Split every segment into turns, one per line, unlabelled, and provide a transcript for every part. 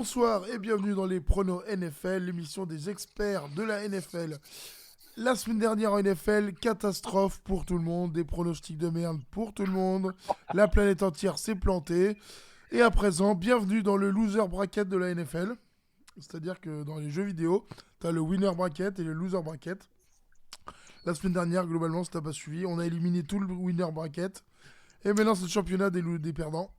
Bonsoir et bienvenue dans les pronos NFL, l'émission des experts de la NFL. La semaine dernière en NFL, catastrophe pour tout le monde, des pronostics de merde pour tout le monde. La planète entière s'est plantée. Et à présent, bienvenue dans le loser bracket de la NFL. C'est-à-dire que dans les jeux vidéo, t'as le winner bracket et le loser bracket. La semaine dernière, globalement, si t'as pas suivi, on a éliminé tout le winner bracket. Et maintenant, c'est le championnat des perdants.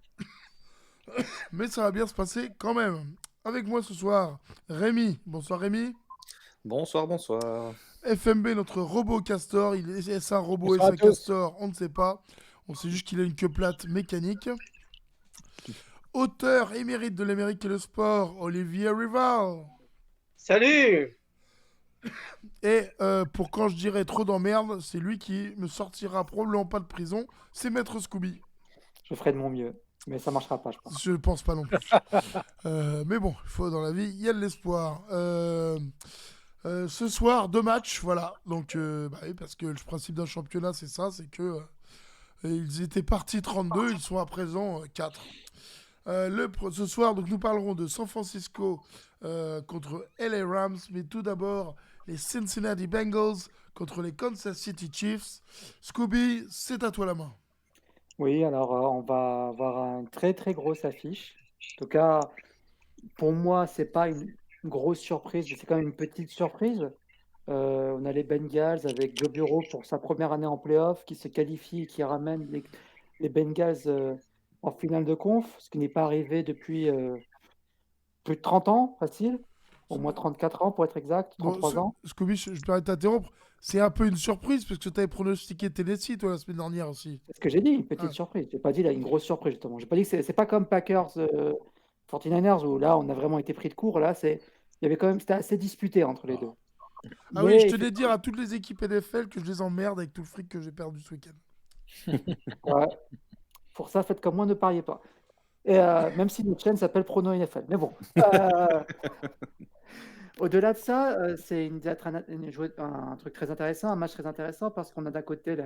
Mais ça va bien se passer quand même. Avec moi ce soir, Rémi. Bonsoir Rémi.
Bonsoir, bonsoir.
FMB, notre robot castor. Est-ce un robot,
Bonsoir
est-ce
à
un
tous.
castor? On ne sait pas. On sait juste qu'il a une queue plate mécanique. Auteur émérite de l'Amérique et le sport, Olivier Rival.
Salut!
Et pour quand je dirais trop d'emmerde, c'est lui qui me sortira probablement pas de prison. C'est Maître Scooby.
Je ferai de mon mieux, mais ça marchera pas, je pense.
Je pense pas non plus. Mais bon, il faut dans la vie, il y a de l'espoir. Ce soir, 2 matchs, voilà. Donc, bah oui, parce que le principe d'un championnat, c'est ça, c'est que ils étaient partis 32, ils sont à présent 4. Ce soir, donc, nous parlerons de San Francisco contre LA Rams, mais tout d'abord, les Cincinnati Bengals contre les Kansas City Chiefs. Scooby, c'est à toi la main.
Oui, alors on va avoir une très très grosse affiche. En tout cas, pour moi, c'est pas une grosse surprise, mais c'est quand même une petite surprise. On a les Bengals avec Joe Burrow pour sa première année en playoff qui se qualifie et qui ramène les Bengals en finale de conf, ce qui n'est pas arrivé depuis plus de 30 ans, facile, au moins 34 ans pour être exact,
Bon,
33 ans.
Scooby, je peux t'interrompre. C'est un peu une surprise parce que tu avais pronostiqué Tennessee, toi, la semaine dernière aussi.
C'est ce que j'ai dit, une
Ouais.
petite surprise. J'ai pas dit là une grosse surprise justement. J'ai pas dit que c'est pas comme Packers 49ers où là on a vraiment été pris de court. Là il y avait quand même c'était assez disputé entre les deux.
Ah oui, je
Mais
tenais à dire à toutes les équipes NFL que je les emmerde avec tout le fric que j'ai perdu ce week-end.
ouais, pour ça faites comme moi, ne pariez pas. Et même si notre chaîne s'appelle Prono NFL. Mais bon. Au-delà de ça, c'est un truc très intéressant, un match très intéressant parce qu'on a d'un côté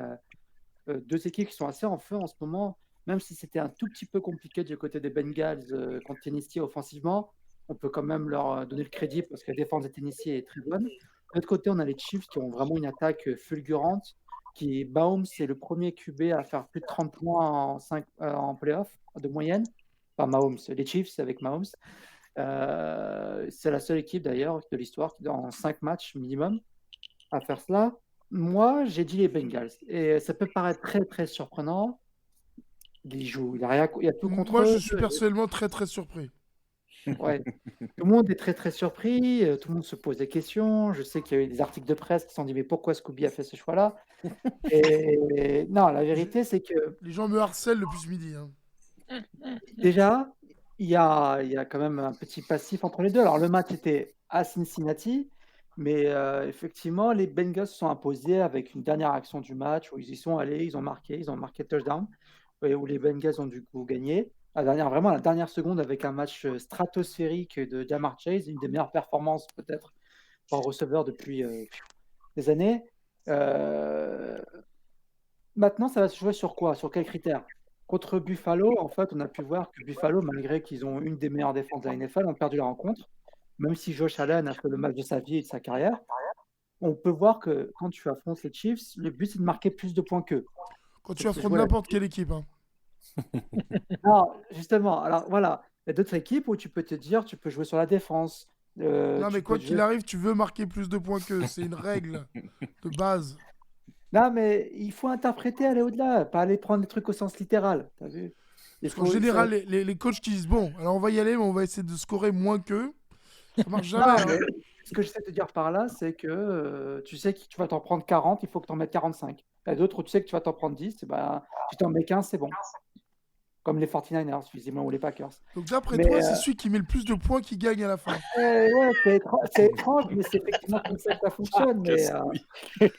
deux équipes qui sont assez en feu en ce moment, même si c'était un tout petit peu compliqué du côté des Bengals contre Tennessee offensivement. On peut quand même leur donner le crédit parce que la défense de Tennessee est très bonne. De l'autre côté, on a les Chiefs qui ont vraiment une attaque fulgurante. Mahomes, c'est le premier QB à faire plus de 30 points en playoff de moyenne. Pas Mahomes, les Chiefs avec Mahomes. C'est la seule équipe d'ailleurs de l'histoire qui, dans 5 matchs minimum, à faire cela. Moi, j'ai dit les Bengals. Et ça peut paraître très, très surprenant. Il y a rien, il y a tout contre
Moi,
eux.
je suis personnellement très très surpris.
Ouais. Tout le monde est très, très surpris. Tout le monde se pose des questions. Je sais qu'il y a eu des articles de presse qui se sont dit, mais pourquoi Scooby a fait ce choix-là? Et non, la
Je-
vérité, c'est que
Les gens me harcèlent depuis ce midi. Hein.
déjà, il y a quand même un petit passif entre les deux. Alors, le match était à Cincinnati, mais effectivement, les Bengals se sont imposés avec une dernière action du match où ils y sont allés, ils ont marqué le touchdown, et où les Bengals ont du coup gagné. Vraiment à la dernière seconde avec un match stratosphérique de Jamar Chase, une des meilleures performances peut-être par receveur depuis des années. Euh, Maintenant, ça va se jouer sur quoi? Sur quels critères? Contre Buffalo, en fait, on a pu voir que Buffalo, malgré qu'ils ont une des meilleures défenses de la NFL, ont perdu la rencontre. Même si Josh Allen a fait le match de sa vie et de sa carrière, on peut voir que quand tu affrontes les Chiefs, le but c'est de marquer plus de points qu'eux.
Quand
Ça
tu
se
affrontes
joue là.
n'importe quelle équipe. Hein.
Non, justement, alors voilà, il y a d'autres équipes où tu peux te dire, tu peux jouer sur la défense,
Non,
tu
mais
peux
quoi
te
qu'il
jouer.
arrive, tu veux marquer plus de points qu'eux. C'est une règle de base.
Non, mais il faut interpréter, aller au-delà, pas aller prendre les trucs au sens littéral. T'as vu? Il
Parce qu'en
faut, ça-
général, les coachs qui disent bon, alors on va y aller, mais on va essayer de scorer moins qu'eux. Ça marche jamais.
Non,
Hein.
mais ce que j'essaie de te dire par là, c'est que tu sais que tu vas t'en prendre 40, il faut que tu en mettes 45. Il y a d'autres où tu sais que tu vas t'en prendre 10, et ben, tu t'en mets 15, c'est bon. Comme les 49ers, visiblement, ou les Packers.
Donc d'après
Mais
toi, c'est celui qui met le plus de points qui gagne à la fin.
ouais, c'est étrange, mais c'est effectivement comme ça que ça fonctionne. Mais
Casse-couille.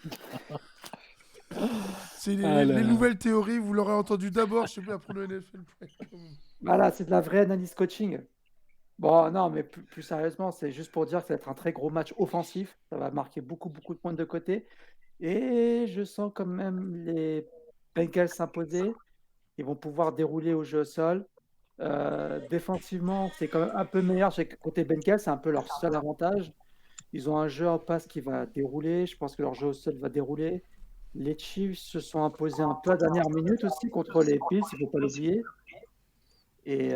C'est
Ah là
les
là.
nouvelles théories, vous l'aurez entendu d'abord, je sais pas, pour le NFL.com.
voilà, c'est de la vraie analyse coaching. Bon, non, mais plus sérieusement, c'est juste pour dire que ça va être un très gros match offensif. Ça va marquer beaucoup, beaucoup de points de côté. Et je sens quand même les Bengals s'imposer. Ils vont pouvoir dérouler au jeu au sol. Défensivement, c'est quand même un peu meilleur côté Bengals, c'est un peu leur seul avantage. Ils ont un jeu en passe qui va dérouler. Je pense que leur jeu au sol va dérouler. Les Chiefs se sont imposés un peu à dernière minute aussi contre les Bills, il ne faut pas l'oublier. Et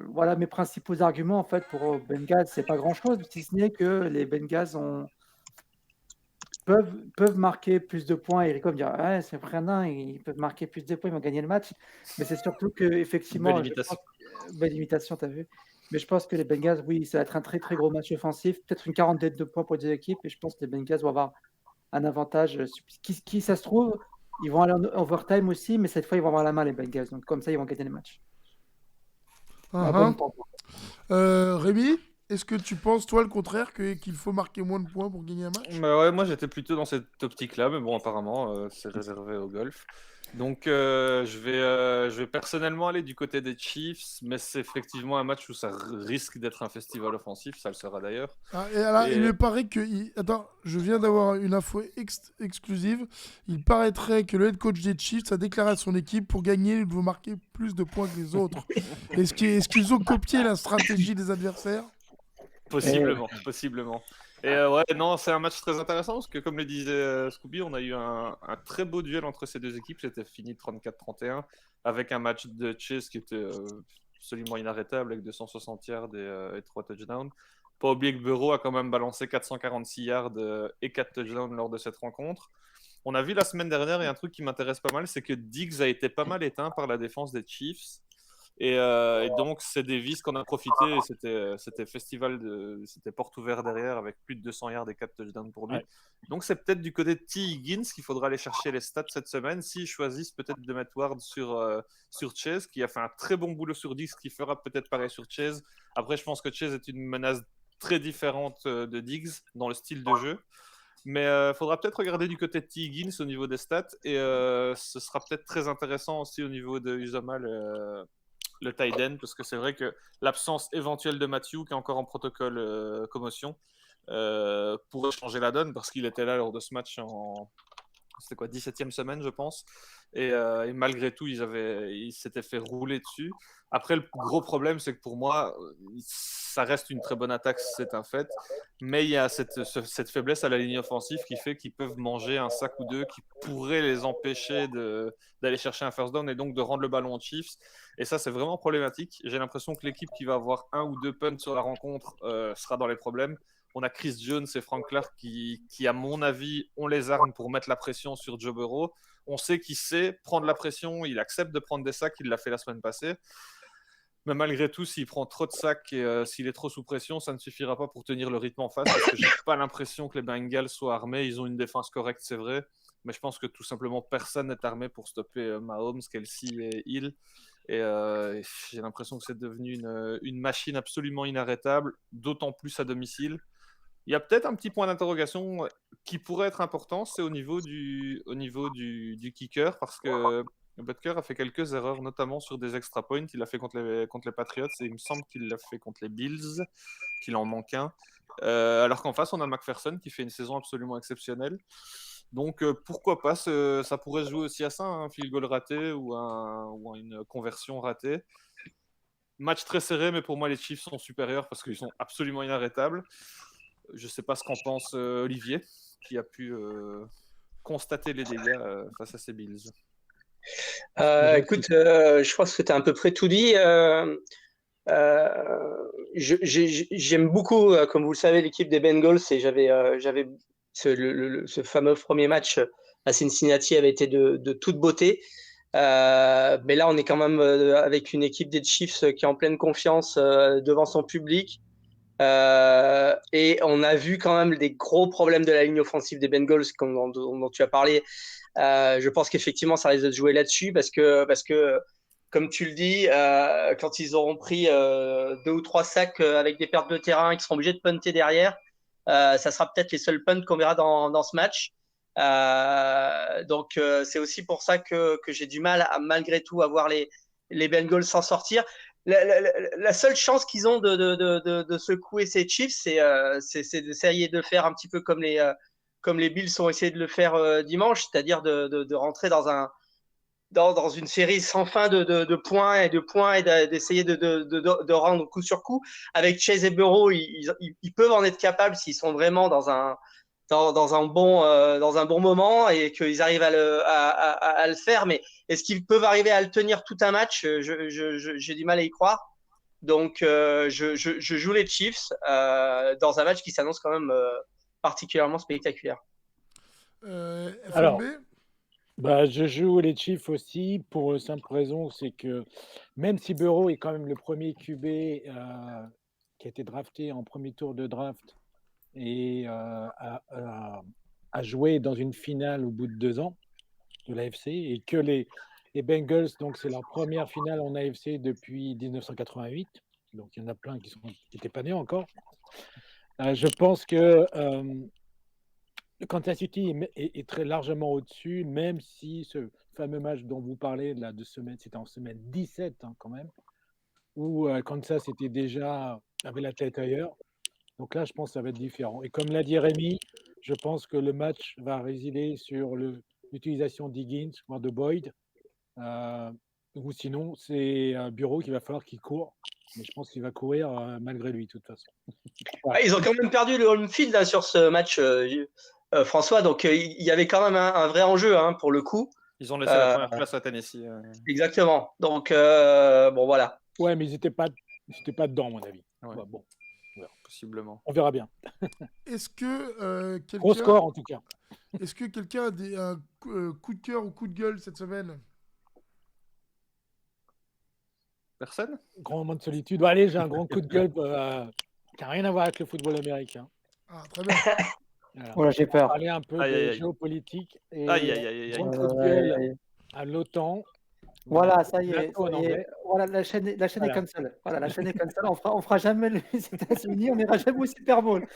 voilà mes principaux arguments en fait pour Bengals, c'est pas grand-chose, si ce n'est que les Bengals peuvent marquer plus de points. Et Rico me dira, ouais, c'est Brennan, ils peuvent marquer plus de points, ils vont gagner le match. Mais c'est surtout que
Belle
effectivement,
imitation.
belle imitation, t'as vu. Mais je pense que les Bengals, oui, ça va être un très très gros match offensif, peut-être une quarantaine de points pour les deux équipes. Et je pense que les Bengals vont avoir un avantage. Qui ça se trouve, ils vont aller en overtime aussi, mais cette fois, ils vont avoir la main, les Bengals. Donc comme ça, ils vont gagner le match. Ma bonne tente.
Rémi, est-ce que tu penses, toi, le contraire, qu'il faut marquer moins de points pour gagner un match?
Bah ouais, moi j'étais plutôt dans cette optique-là, mais bon, apparemment, c'est réservé au golf. Donc je vais personnellement aller du côté des Chiefs, mais c'est effectivement un match où ça risque d'être un festival offensif, ça le sera d'ailleurs.
Ah, et alors, il
Et
me paraît que... Attends, je viens d'avoir une info exclusive. Il paraîtrait que le head coach des Chiefs a déclaré à son équipe pour gagner, il faut marquer plus de points que les autres. Est-ce qu'ils ont copié la stratégie des adversaires?
possiblement. Et ouais, non, c'est un match très intéressant parce que, comme le disait Scooby, on a eu un très beau duel entre ces deux équipes. C'était fini 34-31 avec un match de chase qui était absolument inarrêtable avec 260 yards et 3 touchdowns. Pas oublier que Burrow a quand même balancé 446 yards et 4 touchdowns lors de cette rencontre. On a vu la semaine dernière, et un truc qui m'intéresse pas mal, c'est que Diggs a été pas mal éteint par la défense des Chiefs. Et donc, c'est Davis qu'on a profité. Et c'était c'était porte ouverte derrière avec plus de 200 yards et 4 touchdowns pour lui.
Ouais.
Donc, c'est peut-être du côté de T. Higgins qu'il faudra aller chercher les stats cette semaine. S'ils choisissent peut-être de mettre Ward sur Chase, qui a fait un très bon boulot sur Diggs, qui fera peut-être pareil sur Chase. Après, je pense que Chase est une menace très différente de Diggs dans le style de jeu. Mais il faudra peut-être regarder du côté de T. Higgins au niveau des stats. Et ce sera peut-être très intéressant aussi au niveau de Uzoma, le tight end, parce que c'est vrai que l'absence éventuelle de Matthew, qui est encore en protocole commotion, pourrait changer la donne, parce qu'il était là lors de ce match c'était quoi, 17e semaine, je pense. Et malgré tout, ils s'étaient fait rouler dessus. Après, le gros problème, c'est que pour moi, ça reste une très bonne attaque, c'est un fait. Mais il y a cette faiblesse à la ligne offensive qui fait qu'ils peuvent manger un sac ou deux qui pourrait les empêcher d'aller chercher un first down et donc de rendre le ballon aux Chiefs. Et ça, c'est vraiment problématique. J'ai l'impression que l'équipe qui va avoir un ou deux punts sur la rencontre sera dans les problèmes. On a Chris Jones et Frank Clark qui, à mon avis, ont les armes pour mettre la pression sur Joe Burrow. On sait qu'il sait prendre la pression, il accepte de prendre des sacs, il l'a fait la semaine passée. Mais malgré tout, s'il prend trop de sacs et s'il est trop sous pression, ça ne suffira pas pour tenir le rythme en face, parce que j'ai pas l'impression que les Bengals soient armés. Ils ont une défense correcte, c'est vrai, mais je pense que tout simplement personne n'est armé pour stopper Mahomes, Kelsey et Hill. Et j'ai l'impression que c'est devenu une machine absolument inarrêtable, d'autant plus à domicile. Il y a peut-être un petit point d'interrogation qui pourrait être important, c'est au niveau du kicker, parce que Butker a fait quelques erreurs, notamment sur des extra points. Il l'a fait contre les Patriots et il me semble qu'il l'a fait contre les Bills, qu'il en manque un. Alors qu'en face, on a McPherson qui fait une saison absolument exceptionnelle. Donc pourquoi pas, ça pourrait se jouer aussi à ça, un field goal raté ou une conversion ratée. Match très serré, mais pour moi, les Chiefs sont supérieurs parce qu'ils sont absolument inarrêtables. Je ne sais pas ce qu'en pense Olivier, qui a pu constater les dégâts face à ces Bills.
Écoute, je pense que tu as à peu près tout dit. J'aime beaucoup, comme vous le savez, l'équipe des Bengals, et j'avais ce fameux premier match à Cincinnati avait été de toute beauté. Mais là, on est quand même avec une équipe des Chiefs qui est en pleine confiance devant son public. Et on a vu quand même des gros problèmes de la ligne offensive des Bengals dont tu as parlé. Je pense qu'effectivement, ça risque de se jouer là-dessus parce que comme tu le dis, quand ils auront pris 2 ou 3 sacs avec des pertes de terrain et qu'ils seront obligés de punter derrière, ça sera peut-être les seuls punts qu'on verra dans ce match. Donc, c'est aussi pour ça que j'ai du mal à malgré tout à voir les Bengals s'en sortir. La seule chance qu'ils ont de secouer ces Chiefs, c'est d'essayer de faire un petit peu comme les Bills ont essayé de le faire dimanche, c'est-à-dire de rentrer dans une série sans fin de points et d'essayer de rendre coup sur coup. Avec Chase et Burrow, ils peuvent en être capables s'ils sont vraiment dans un bon moment et qu'ils arrivent à le faire. Mais est-ce qu'ils peuvent arriver à le tenir tout un match? J'ai du mal à y croire. Donc, je joue les Chiefs dans un match qui s'annonce quand même particulièrement spectaculaire.
FMB?
Alors, je joue les Chiefs aussi pour une simple raison, c'est que même si Burrow est quand même le premier QB qui a été drafté en premier tour de draft et a joué dans une finale au bout de 2 ans de l'AFC et que les Bengals, donc c'est leur première finale en AFC depuis 1988, donc il y en a plein qui n'étaient pas nés encore. Je pense que le Kansas City est très largement au-dessus, même si ce fameux match dont vous parlez là, c'était en semaine 17 quand même, où Kansas avait la tête ailleurs. Donc là, je pense que ça va être différent. Et comme l'a dit Rémi, je pense que le match va résider sur l'utilisation d'Higgins, voire de Boyd. Ou sinon, c'est Bureau qu'il va falloir qu'il court. Mais je pense qu'il va courir malgré lui, de toute façon.
Ouais. Ils ont quand même perdu le home field là, sur ce match, François. Donc, il y avait quand même un vrai enjeu pour le coup.
Ils ont laissé la première place à Tennessee.
Exactement. Donc, bon, voilà.
Ouais, mais ils n'étaient pas dedans, à mon avis.
Ouais.
Ouais, bon,
Possiblement.
on verra bien.
Est-ce que
Gros score, en tout cas.
Est-ce que quelqu'un a un coup de cœur ou coup de gueule cette semaine?
Personne?
Grand moment de solitude. Bon, allez, j'ai un grand coup de gueule qui n'a rien à voir avec le football américain.
Ah, très bien.
Voilà.
Voilà, j'ai peur.
Parler un peu de géopolitique et grand coup de gueule à l'OTAN.
Voilà, ça y est.
NATO en anglais.
Voilà, la chaîne est
Voilà.
cancel. Voilà, la chaîne est cancel. On fera jamais les États-Unis, on n'ira jamais au Super Bowl.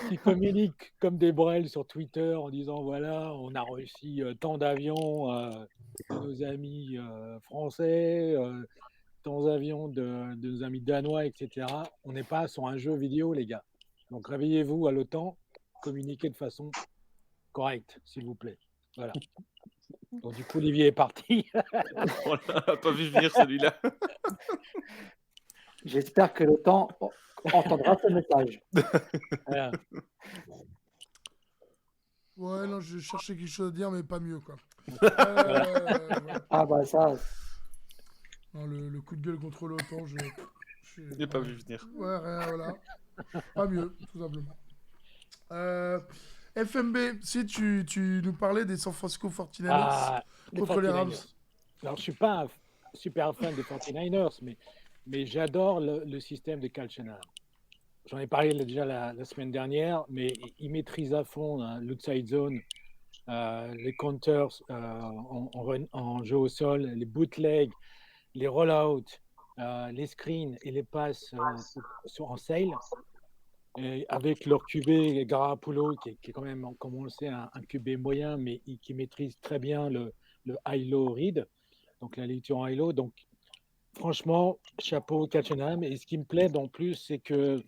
Qui communiquent comme des brels sur Twitter en disant voilà, on a reçu tant d'avions de nos amis français, tant d'avions de nos amis danois, etc. On n'est pas sur un jeu vidéo, les gars. Donc réveillez-vous à l'OTAN, communiquez de façon correcte, s'il vous plaît. Voilà. Donc du coup, Olivier est parti.
On n'a pas vu venir celui-là.
J'espère que l'OTAN entendra ce message.
Voilà.
Ouais, non, je cherchais quelque chose à dire, mais pas mieux, quoi.
Voilà.
Ah bah ça.
Non, le coup de gueule contre l'OTAN, je
n'ai pas vu venir.
Ouais, rien, voilà. Pas mieux, tout simplement. FMB, si tu nous parlais des San Francisco 49ers contre les Rams.
Alors, je ne suis pas un super fan des 49ers, mais j'adore le système de Kyle Shanahan. J'en ai parlé déjà la semaine dernière, mais il maîtrise à fond l'outside zone, les counters en jeu au sol, les bootlegs, les rollouts, les screens et les passes en sail. Et avec leur QB Garoppolo, qui est quand même, comme on le sait, un QB moyen, mais qui maîtrise très bien le high-low read, donc la lecture en high-low. Donc, franchement, chapeau Shanahan. Et ce qui me plaît en plus, c'est que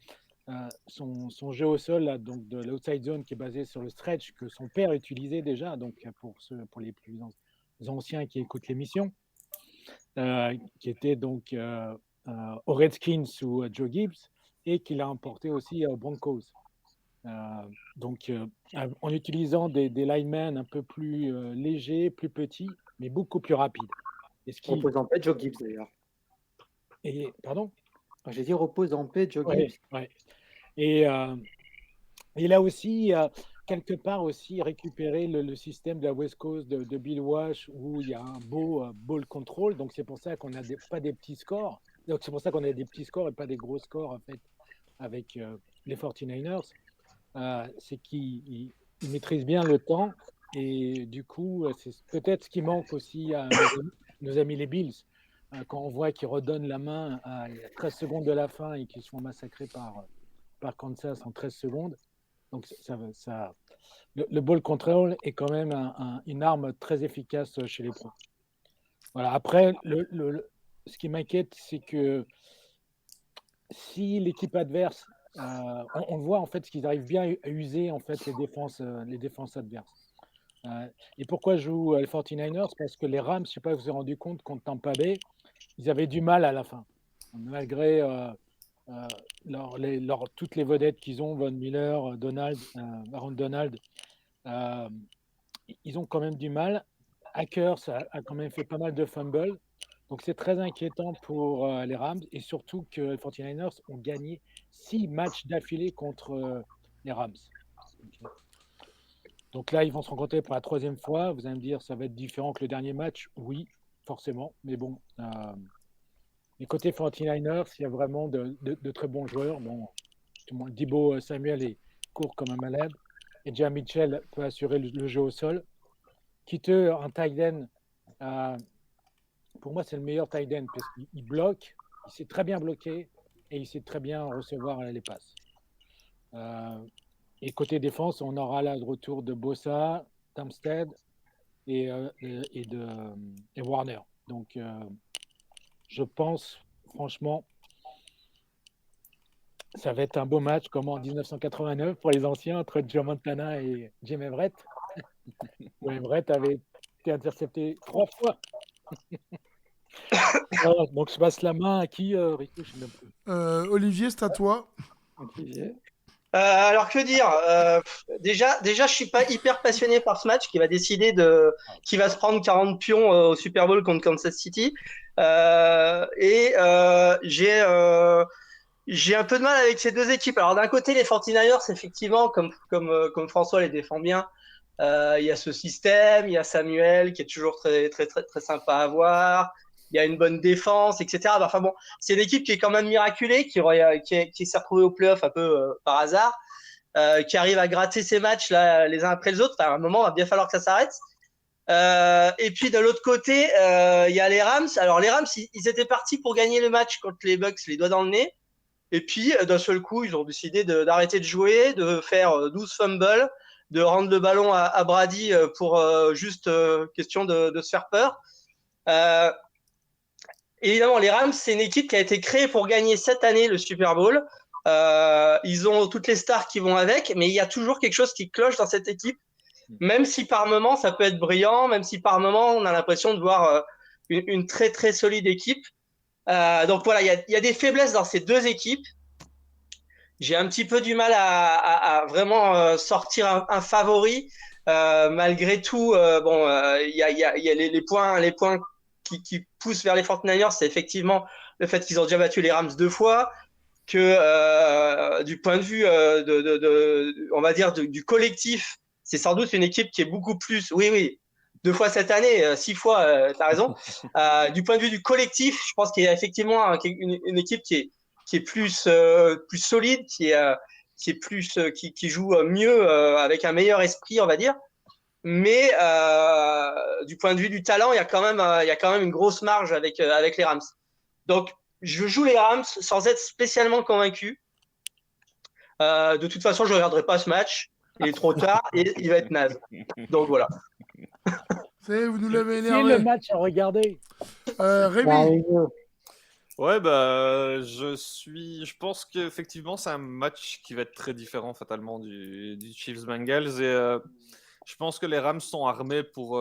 son jeu au sol, là, donc de l'outside zone, qui est basé sur le stretch, que son père utilisait déjà, donc pour les plus anciens qui écoutent l'émission, qui était donc aux Redskins sous Joe Gibbs, et qu'il a emporté aussi aux Broncos. Donc, en utilisant des linemen un peu plus légers, plus petits, mais beaucoup plus rapides.
Repose en paix, Joe Gibbs, d'ailleurs.
Pardon?
J'ai dit repose en paix, Joe Gibbs.
Ouais. Et il a aussi, quelque part, aussi récupéré le système de la West Coast de Bill Walsh, où il y a un beau ball control. Donc, c'est pour ça qu'on n'a pas des petits scores. Donc, c'est pour ça qu'on a des petits scores et pas des gros scores, en fait, avec les 49ers. C'est qu'ils maîtrisent bien le temps. Et du coup, c'est peut-être ce qui manque aussi à nos amis les Bills. Quand on voit qu'ils redonnent la main à 13 secondes de la fin et qu'ils se font massacrer par Kansas en 13 secondes. Donc, le ball control est quand même une arme très efficace chez les pros. Voilà. Après, ce qui m'inquiète, c'est que si l'équipe adverse, on voit en fait qu'ils arrivent bien à user en fait les défenses adverses. Et pourquoi je joue les 49ers? Parce que les Rams, je ne sais pas si vous vous êtes rendu compte, contre Tampa Bay, ils avaient du mal à la fin. Malgré toutes les vedettes qu'ils ont, Von Miller, Aaron Donald, euh, ils ont quand même du mal. Akers a quand même fait pas mal de fumbles. Donc c'est très inquiétant pour les Rams et surtout que les 49ers ont gagné 6 matchs d'affilée contre les Rams. Okay. Donc là, ils vont se rencontrer pour la 3e fois. Vous allez me dire, ça va être différent que le dernier match. Oui, forcément. Mais bon, les côtés 49ers, il y a vraiment de très bons joueurs. Bon, Deebo Samuel court comme un malade. Et Jam Mitchell peut assurer le jeu au sol. Kittle, un tight end, pour moi, c'est le meilleur tight end parce qu'il bloque, il sait très bien bloquer et il sait très bien recevoir les passes. Et côté défense, on aura là le retour de Bosa, Tamstead et Warner. Donc, je pense, franchement, ça va être un beau match comme en 1989 pour les anciens entre Joe Montana et Jim Everett. Où Everett avait été intercepté 3 fois. Donc, je passe la main à qui, Rico? Je sais même plus.
Olivier, c'est à toi.
Olivier.
Alors que dire déjà, je suis pas hyper passionné par ce match qui va décider qui va se prendre 40 pions au Super Bowl contre Kansas City. J'ai un peu de mal avec ces deux équipes. Alors d'un côté, les 49ers, effectivement, comme François les défend bien, il y a ce système, il y a Samuel qui est toujours très, très, très, très sympa à voir. Il y a une bonne défense, etc. Enfin bon, c'est une équipe qui est quand même miraculée, qui s'est retrouvée au playoff un peu par hasard, qui arrive à gratter ses matchs là, les uns après les autres. Enfin, à un moment, il va bien falloir que ça s'arrête. Et puis de l'autre côté, il y a les Rams. Alors les Rams, ils étaient partis pour gagner le match contre les Bucks, les doigts dans le nez. Et puis d'un seul coup, ils ont décidé d'arrêter de jouer, de faire 12 fumbles, de rendre le ballon à Brady pour juste question de se faire peur. Évidemment, les Rams, c'est une équipe qui a été créée pour gagner cette année le Super Bowl. Ils ont toutes les stars qui vont avec, mais il y a toujours quelque chose qui cloche dans cette équipe, même si par moment ça peut être brillant, même si par moment on a l'impression de voir une très très solide équipe. Donc voilà, il y a des faiblesses dans ces deux équipes. J'ai un petit peu du mal à vraiment sortir un favori. Malgré tout, il y a les points qui poussent vers les 49ers, c'est effectivement le fait qu'ils ont déjà battu les Rams 2 fois, que du point de vue on va dire du collectif, c'est sans doute une équipe qui est beaucoup plus. Oui, 2 fois cette année, 6 fois, t'as raison. Du point de vue du collectif, je pense qu'il y a effectivement une équipe qui est plus solide, qui joue mieux, avec un meilleur esprit, on va dire. Mais du point de vue du talent, il y a quand même une grosse marge avec les Rams. Donc, je joue les Rams sans être spécialement convaincu. De toute façon, je ne regarderai pas ce match. Il est trop tard et il va être naze. Donc voilà.
Vous nous l'avez
C'est
énervé.
le match à regarder.
Rémi.
Ouais, je pense qu'effectivement, c'est un match qui va être très différent fatalement du Chiefs Bengals et je pense que les Rams sont armés pour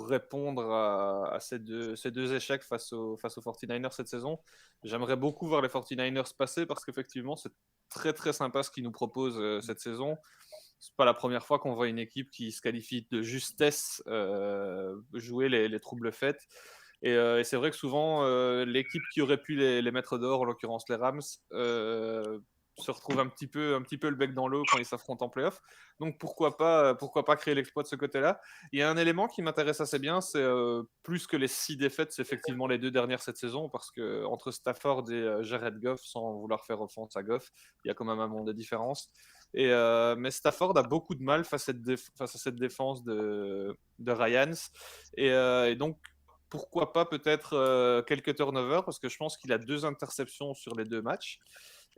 répondre à ces deux échecs face aux 49ers cette saison. J'aimerais beaucoup voir les 49ers passer parce qu'effectivement, c'est très très sympa ce qu'ils nous proposent cette saison. C'est pas la première fois qu'on voit une équipe qui se qualifie de justesse jouer les troubles faits. Et c'est vrai que souvent, l'équipe qui aurait pu les mettre dehors, en l'occurrence les Rams, se retrouve un petit peu le bec dans l'eau quand ils s'affrontent en playoff. Donc pourquoi pas créer l'exploit de ce côté-là. Il y a un élément qui m'intéresse assez bien, c'est plus que les 6 défaites, c'est effectivement les 2 dernières cette saison, parce que entre Stafford et Jared Goff, sans vouloir faire offense à Goff, il y a quand même un monde de différence. Mais Stafford a beaucoup de mal face à cette défense de Ryans. Et donc, pourquoi pas peut-être quelques turnovers, parce que je pense qu'il a 2 interceptions sur les 2 matchs.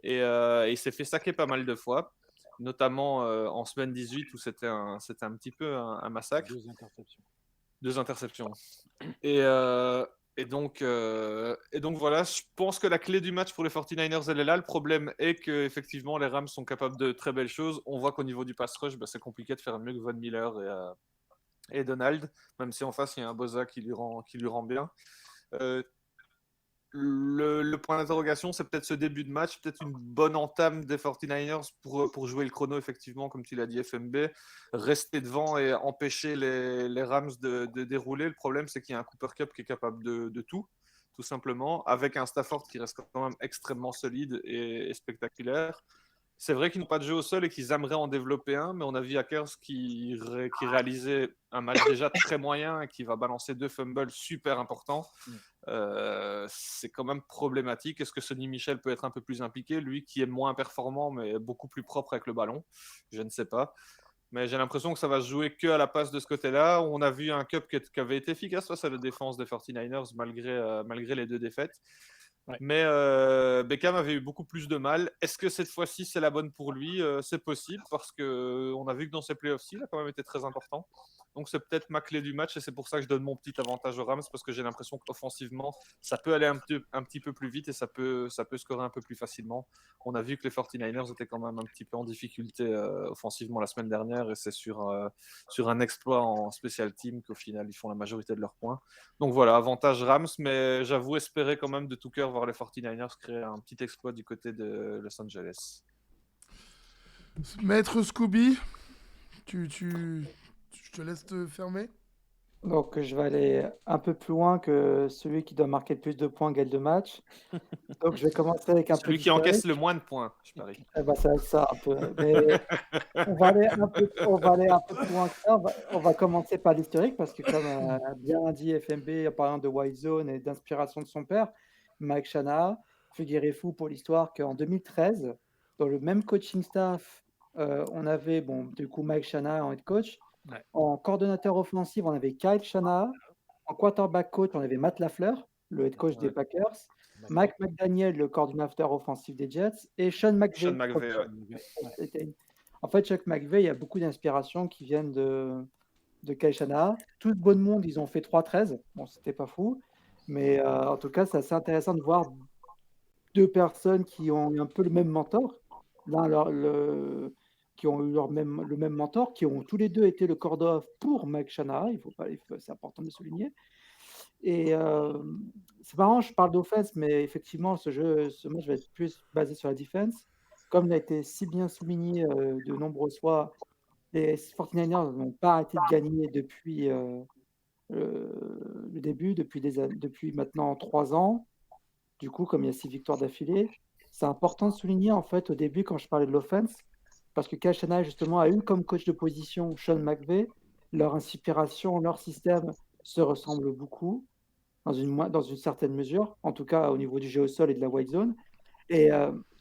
Et il s'est fait saquer pas mal de fois, notamment en semaine 18 où c'était un petit peu un massacre. 2 interceptions. Et donc voilà, je pense que la clé du match pour les 49ers, elle est là. Le problème est qu'effectivement, les Rams sont capables de très belles choses. On voit qu'au niveau du pass rush, c'est compliqué de faire mieux que Von Miller et Donald, même si en face, il y a un Bosa qui lui rend bien. Le point d'interrogation, c'est peut-être ce début de match, peut-être une bonne entame des 49ers pour jouer le chrono, effectivement, comme tu l'as dit, FMB, rester devant et empêcher les Rams de dérouler. Le problème, c'est qu'il y a un Cooper Kupp qui est capable de tout simplement, avec un Stafford qui reste quand même extrêmement solide et spectaculaire. C'est vrai qu'ils n'ont pas de jeu au sol et qu'ils aimeraient en développer un, mais on a vu Hackers qui réalisait un match déjà très moyen et qui va balancer 2 fumbles super importants. C'est quand même problématique. Est-ce que Sonny Michel peut être un peu plus impliqué, lui qui est moins performant mais beaucoup plus propre avec le ballon? Je ne sais pas. Mais j'ai l'impression que ça va se jouer que à la passe de ce côté-là. On a vu un Cup qui avait été efficace face à la défense des 49ers malgré les 2 défaites.
Ouais.
Mais Beckham avait eu beaucoup plus de mal. Est-ce que cette fois-ci c'est la bonne pour lui? C'est possible parce qu'on a vu que dans ces playoffs-ci, il a quand même été très important. Donc c'est peut-être ma clé du match et c'est pour ça que je donne mon petit avantage aux Rams parce que j'ai l'impression qu'offensivement, ça peut aller un petit peu plus vite et ça peut scorer un peu plus facilement. On a vu que les 49ers étaient quand même un petit peu en difficulté offensivement la semaine dernière et c'est sur un exploit en special team qu'au final ils font la majorité de leurs points. Donc voilà, avantage Rams, mais j'avoue espérer quand même de tout cœur voir les 49ers créer un petit exploit du côté de Los Angeles.
Maître Scooby, je te laisse te fermer.
Donc, je vais aller un peu plus loin que celui qui doit marquer le plus de points gagne le match. Donc, je vais commencer avec un peu
Celui qui
d'historique.
encaisse le moins de points, je parie.
Eh ben, c'est avec ça un peu. Mais on va aller un peu plus loin que ça. On va commencer par l'historique parce que, comme a bien dit FMB en parlant de White Zone et d'inspiration de son père, Mike Shanahan, figurez-vous pour l'histoire qu'en 2013, dans le même coaching staff, on avait du coup Mike Shanahan en head coach.
Ouais.
En coordonnateur offensif, on avait Kyle Shanahan. En quarterback coach, on avait Matt LaFleur, le head coach des Packers. Mike McDaniel, le coordinateur offensif des Jets, et Sean McVay.
Sean McVay,
ouais. En fait, Chuck McVay, il y a beaucoup d'inspirations qui viennent de Kyle Shanahan. Tout le bon monde, ils ont fait 3-13. Bon, c'était pas fou. Mais en tout cas, c'est assez intéressant de voir 2 personnes qui ont eu un peu le même mentor. Qui ont eu le même mentor, qui ont tous les 2 été le coordinateur pour Mike Shanahan. C'est important de le souligner. Et c'est marrant, je parle d'offense, mais effectivement, ce match va être plus basé sur la défense. Comme il a été si bien souligné de nombreuses fois, les 49ers n'ont pas arrêté de gagner depuis le début, depuis maintenant 3 ans. Du coup, comme il y a 6 victoires d'affilée, c'est important de souligner en fait au début quand je parlais de l'offense, parce que Kyle Shanahan justement a eu comme coach de position Sean McVay. Leur inspiration, leur système se ressemblent beaucoup dans une certaine mesure, en tout cas au niveau du jeu au sol et de la white zone. Et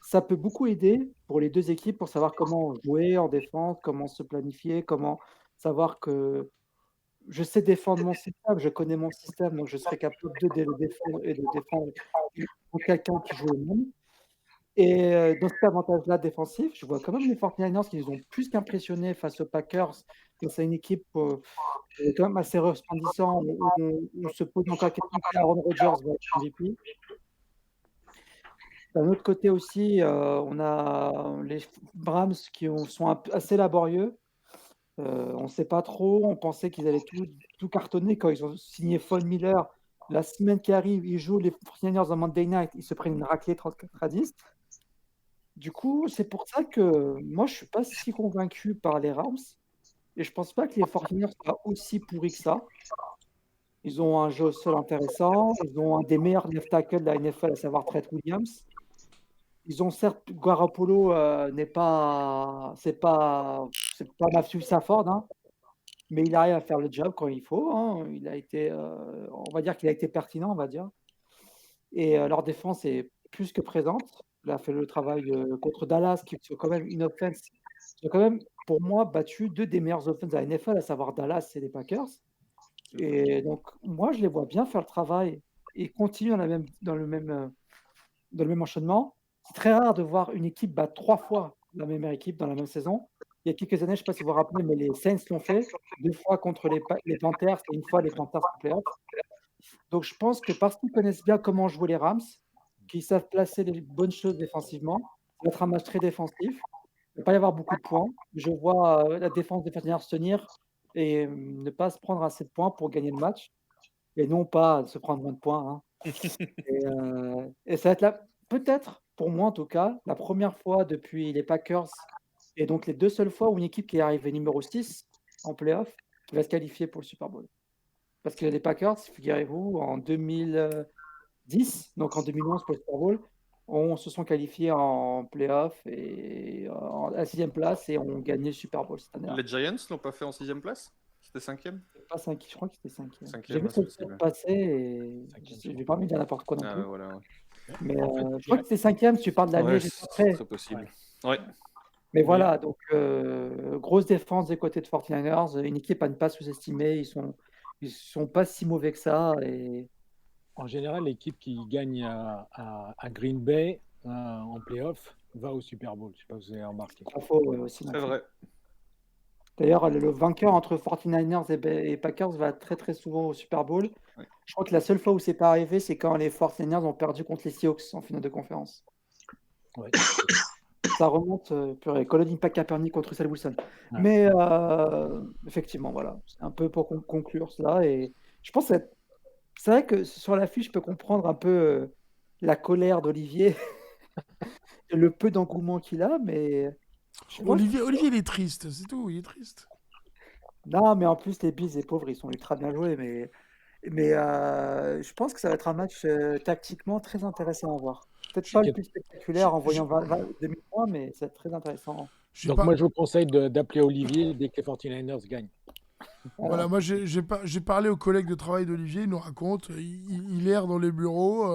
ça peut beaucoup aider pour les 2 équipes pour savoir comment jouer en défense, comment se planifier, comment savoir que je sais défendre mon système, je connais mon système, donc je serai capable de le défendre et de défendre pour quelqu'un qui joue au même. Et dans cet avantage-là défensif, je vois quand même les 49ers qui les ont plus qu'impressionnés face aux Packers. C'est une équipe qui est quand même assez resplendissant. On se pose encore question si Aaron Rodgers va être MVP. D'un autre côté aussi, on a les Browns qui sont assez laborieux. On ne sait pas trop. On pensait qu'ils allaient tout cartonner quand ils ont signé Von Miller. La semaine qui arrive, ils jouent les 49ers en Monday Night. Ils se prennent une raclée 34-10. Du coup, c'est pour ça que moi, je ne suis pas si convaincu par les Rams. Et je ne pense pas que les 49ers soient aussi pourris que ça. Ils ont un jeu au sol intéressant. Ils ont un des meilleurs left tackles de la NFL, à savoir Trent Williams. Ils ont certes, Garoppolo c'est pas Matthew Stafford, hein, mais il arrive à faire le job quand il faut. Hein. Il a été, on va dire qu'il a été pertinent, on va dire. Et leur défense est plus que présente. Il a fait le travail contre Dallas, qui sont quand même une offense. Ils ont quand même, pour moi, battu 2 des meilleures offenses de la NFL, à savoir Dallas et les Packers. Et donc, moi, je les vois bien faire le travail et continuer dans le même enchaînement. C'est très rare de voir une équipe battre 3 fois la même équipe dans la même saison. Il y a quelques années, je ne sais pas si vous vous rappelez, mais les Saints l'ont fait 2 fois contre les Panthers et 1 fois les Panthers en playoff. Donc, je pense que parce qu'ils connaissent bien comment jouer les Rams, qu'ils savent placer les bonnes choses défensivement, ça va être un match très défensif. Il ne va pas y avoir beaucoup de points. Je vois la défense des 49ers tenir et ne pas se prendre assez de points pour gagner le match et non pas se prendre moins de points, hein. Et ça va être peut-être, pour moi en tout cas, la première fois depuis les Packers et donc les 2 seules fois où une équipe qui est arrivée numéro 6 en playoff, qui va se qualifier pour le Super Bowl. Parce que les Packers, figurez-vous, en 2010, donc en 2011 pour le Super Bowl, se sont qualifiés en playoff et à la 6e place et ont gagné le Super Bowl cette année-là.
Les Giants l'ont pas fait en 6e place? C'était 5e?
Pas 5, je crois que c'était 5e. J'ai
Cinquième,
vu
ouais,
ce
c'est possible.
passer et
Cinquième,
je vais pas envie de dire n'importe quoi non
Ah
plus.
ouais, voilà. Ouais,
Mais
En fait,
je crois que c'était 5e si tu parles de l'année
Ouais,
juste
c'est
après.
très possible. Ouais.
Mais voilà, donc grosse défense des côtés de 49ers, une équipe à ne pas sous-estimer. Ils sont pas si mauvais que ça. Et
en général, l'équipe qui gagne à Green Bay en playoff va au Super Bowl. Je ne sais pas si vous avez remarqué.
pas faux aussi. non
C'est
plus.
vrai.
D'ailleurs, le vainqueur entre 49ers et Packers va très très souvent au Super Bowl.
Ouais.
Je crois que la seule fois où c'est pas arrivé, c'est quand les 49ers ont perdu contre les Seahawks en finale de conférence.
Ouais.
Ça remonte, purée, Colin Kaepernick contre Russell Wilson.
Ouais.
Mais effectivement, voilà, c'est un peu pour conclure cela. Et je pense que c'est vrai que sur l'affiche, je peux comprendre un peu la colère d'Olivier, et le peu d'engouement qu'il a, mais moi,
Olivier, il est triste, c'est tout, il est triste.
non, mais en plus, les Bills, les pauvres, ils sont ultra bien joués, mais je pense que ça va être un match tactiquement très intéressant à voir. Peut-être pas le plus spectaculaire en voyant 2000 points, mais c'est très intéressant.
J'ai
Donc
pas-
moi, je vous conseille d'appeler Olivier dès que les 49ers gagnent.
Voilà, moi j'ai parlé aux collègues de travail d'Olivier, il nous raconte, il erre dans les bureaux,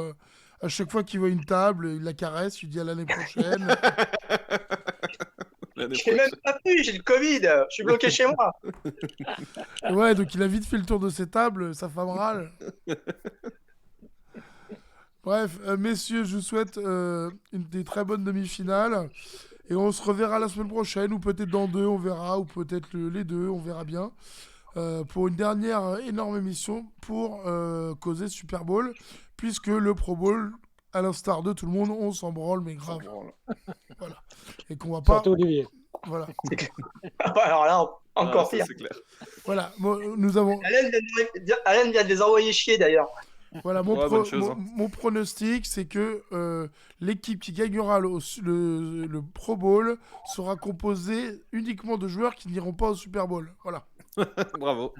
à chaque fois qu'il voit une table, il la caresse, il dit à l'année prochaine.
L'année
J'ai même
prochaine.
pas pu, j'ai le Covid, je suis bloqué chez moi.
Ouais, donc il a vite fait le tour de ses tables, sa femme râle. Bref, messieurs, je vous souhaite des très bonnes demi-finales. Et on se reverra la semaine prochaine, ou peut-être dans 2, on verra, ou peut-être les 2, on verra bien. Pour une dernière énorme émission pour causer Super Bowl, puisque le Pro Bowl, à l'instar de tout le monde, on s'en branle, mais grave. Voilà. Et qu'on va pas.
Surtout Olivier.
Voilà.
Alors là, encore
Ça,
pire.
c'est clair.
Voilà. Nous avons.
Alain vient de les envoyer chier d'ailleurs.
Voilà,
Ouais, bonne chose, hein.
mon pronostic, c'est que l'équipe qui gagnera le Pro Bowl sera composée uniquement de joueurs qui n'iront pas au Super Bowl. Voilà.
Bravo.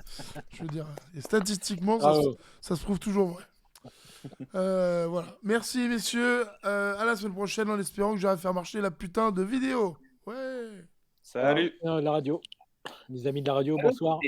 Je veux dire, et statistiquement,
Bravo.
ça se prouve toujours vrai. Voilà. Merci, messieurs. À la semaine prochaine, en espérant que j'arrive à faire marcher la putain de vidéo. Ouais.
Salut.
La radio. Les amis de la radio, bonsoir.